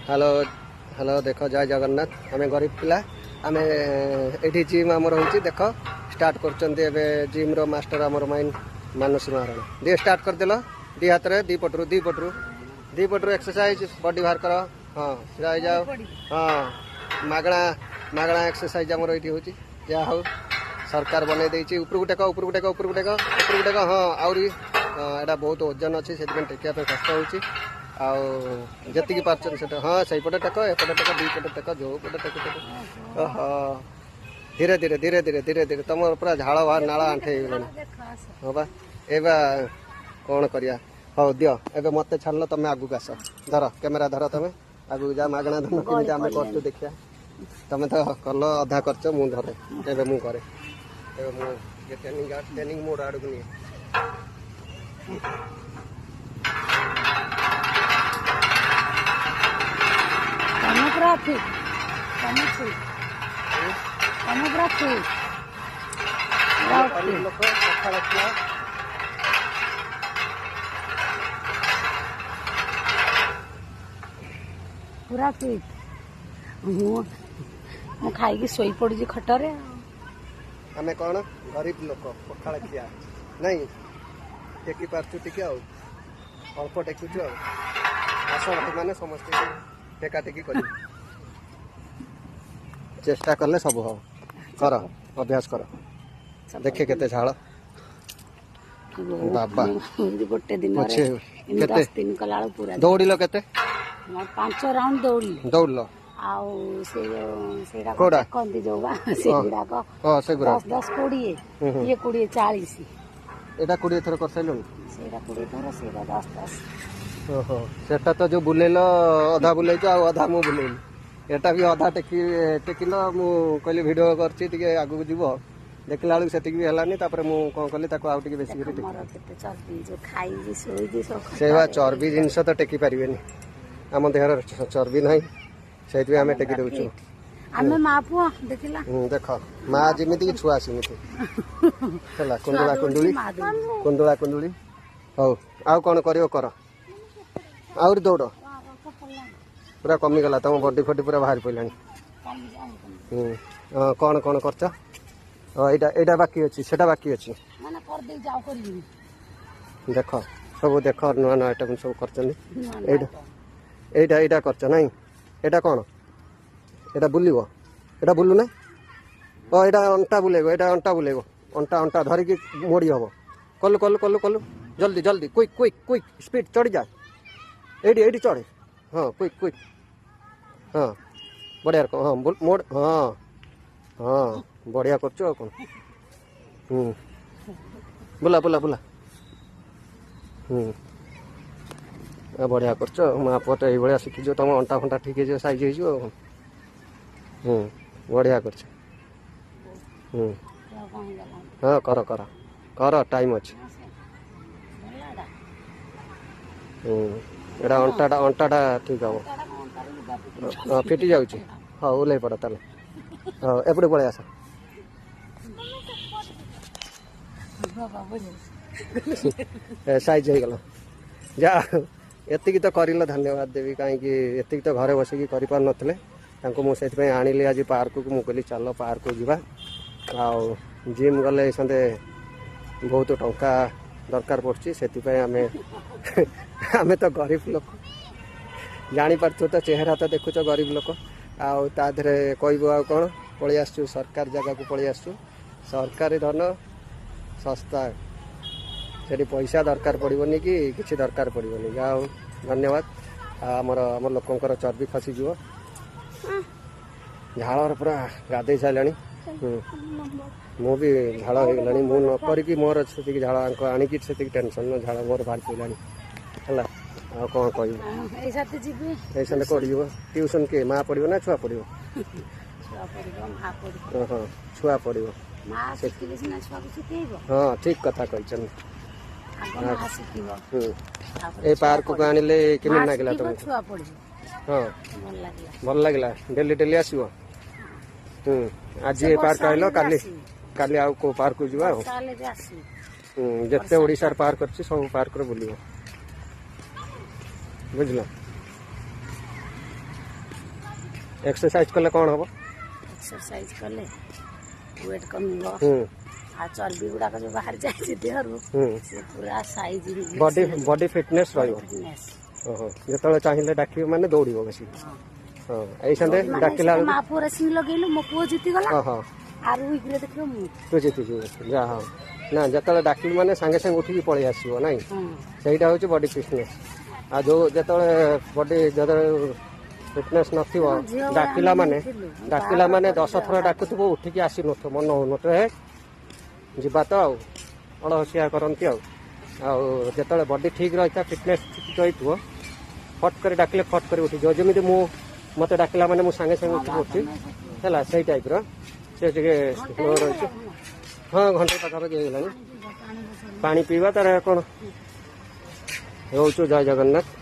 Hello hello देख जय जगन्नाथ आम गरीब पिला आम ये जिम आमर हो देख स्टार्ट कर जिम रो मास्टर आमर माइन मानस महाराणा दी स्टार्ट करदेल दी हाथ में दी पटरू एक्सरसाइज बॉडी बाहर कर हाँ सीधा जाओ हाँ मागणा मागणा एक्सरसाइज आमर ये हूँ जहाँ हूँ सरकार बनई देती उपरकू टेक उपरकू टेक उपरकू टेक उपरकू टेक हाँ आहरी यहाँ बहुत ओजन अच्छी से टेकिया कष्ट हो जी पार्चन से हाँ सही पटे टेक एपटे टेक दी पटे टेक जो पटे टेक टेक हाँ धीरे धीरे धीरे धीरे धीरे धीरे तुम पूरा झाड़ बाहर नाला आंठे हाँ बा ए कौन करिया हाँ दियो एबे मत छाड़ तुम आगू आस धर कैमेरा धर तुम आगू जा मागणा धन केमी आम कर देखिया तुम तो कल अधा कर मु धरे एबे मु करे एबे मु ट्रेनिंग मोड आड़ को नहीं पूरा फिट मु खाई शोई पड़ी खटरे आमे कौन गरीब लोक पखाड़ खिया नहीं टेकी पार्चु टिके अल्प टेकुचु आस भाई मैंने समस्त टेका टेकी कर चेष्टा कले सब हो कर अभ्यास कर देखे केते झाड़ बाबा गोटे दिन केते 10 दिन कला पूरा दौड़िल केते 5 राउंड दौड़ल आउ से कंदी जोगा से गुडाक हां से गुडा 10 20 ये 20 40 एटा 20 थर कर सैलन सेटा 20 थर सेटा 10 10 ओहो सेटा तो जो बुलेलो अधा बुलेछ आ अधा मु बुलेली एटा भी अधा टेकिल मु कहली वीडियो करछि टिके आगु जीवो देखला बेलू सेतिक भी हलानी तापर मु कोन कहली ताको आउ टिके बेसी करी मोर केते चर्बी जो खाई जे सोई जे सब सेवा चर्बी जिंस तो टेकी परिबेनी आम देहर चर्बी नहीं से आम टेकी दौचु आमे मा पुआ देखिला देख माँ जमी छुआ सेमती है कुंडुला कुंडुली कुंडुला कुंडुली हौ आउ कौन कर आउरी दौड़ पूरा कमिगला तुम बडी फडी पूरा बाहर पड़ा कौन कौन कर यहाँ बाकी अच्छी से बाकी अच्छी देख सब देख नुआ नुआ आइटम सब कर कर ना एटा कौन एटा बुलिबो एटा बुलु ना ओ एटा अंटा बुलेगो एटा अंटा बुलेगो अंटा अंटा धरिकी मोड़ी हम कलु कलु कलु कलु जल्दी जल्दी क्विक क्विक क्विक स्पीड चढ़ी जा एडी एडी चढ़े हाँ क्विक क्विक हाँ बढ़िया हाँ मोड़ हाँ हाँ बढ़िया कर कौन बुला बुला बुला बढ़िया कर माँ पुआ तो ये शिखीज तुम अंटा फंटा ठीक है साइज हो बढ़िया कर हाँ कर कर कर टाइम अच्छे एटा अंटाटा अंटाटा ठीक हम हाँ फिटी जाऊँगी हाँ ओल्ल पड़ ताल हाँ एपटे पलि आस साइज हो गला जा एतिक तो कर धन्यवाद देवी कहीं एतिक तो घरे बसिकी कर नथिले मुझे आनिली आज पार्क को मुझे चल पार्क को जीवा आउ जिम गले सन्ते बहुत टंका दरकार पड़ची से आम तो गरीब लोक जापार तो चेहरा तो देखुच गरीब लोक आधे कहबू आ कौन पलि आसु सरकार जगह को पलि आसु सरकारी धन सस्ता से पैसा दरकार पड़ोनी कि किसी दरकार पड़ोनी जाओ धन्यवाद आमर आम लोकंर चर्बी खसीज झाड़ पूरा गाधे सारा मु भी झाड़ हो गला मु नक मोर से झाड़ आणिकी से टेंशन झाड़ मोर बाहर पड़ा है आ कौन कह कौट ट्यूशन के माँ पढ़ो ना छुआ पढ़ो हाँ छुआ पढ़ो हाँ ठीक कथा कही ए पार्क को आनिले केमी लागला तुमको हाँ भल लगला डेली डेली आसो आज ये पार्क आइल काली काली आउ को पार्क को जीवा जिते ओडिशार पार्क अच्छी सब पार्क बुल बुझल एक्सरसाइज कले कौन हम? एक्सरसाइज कले वेट कमिबो हम्म आ चर्बी गुड़ाक जो बाहर जाए देहरु हम्म से पूरा साइज बॉडी बॉडी फिटनेस रहिबो। फिटनेस ओहो जेतले चाहिए डाकिबे माने दौड़िबो बेसी। हां एई संदे डाकिला मा पुअ रेसिंग लगेलु मो पुअ जीती गला हां हां आरु विग्रे देखियो मु तू जीती जा हां ना जेतले डाकिल माने संगे संगे उठी पळै आसीबो नाही सेटा होची बॉडी फिटनेस आ जो जेतले बॉडी जेतले फिटनेस नथिबो डाकिला माने 10 थर डाकुथबो उठिकी आसी नथो मन हो नथो हे जिबा तो अलहसिया करती आते बॉडी ठीक रही था फिटनेस ठीक रही फट कर डाकिले फट कर उठी जो जमी मु मत डाकिला माने मु संगे संगे उठी उठी है से टाइप से स्लो रही। हाँ घंटे पाखापाखि हो पानी पीवा तार कौन हो जय जगन्नाथ।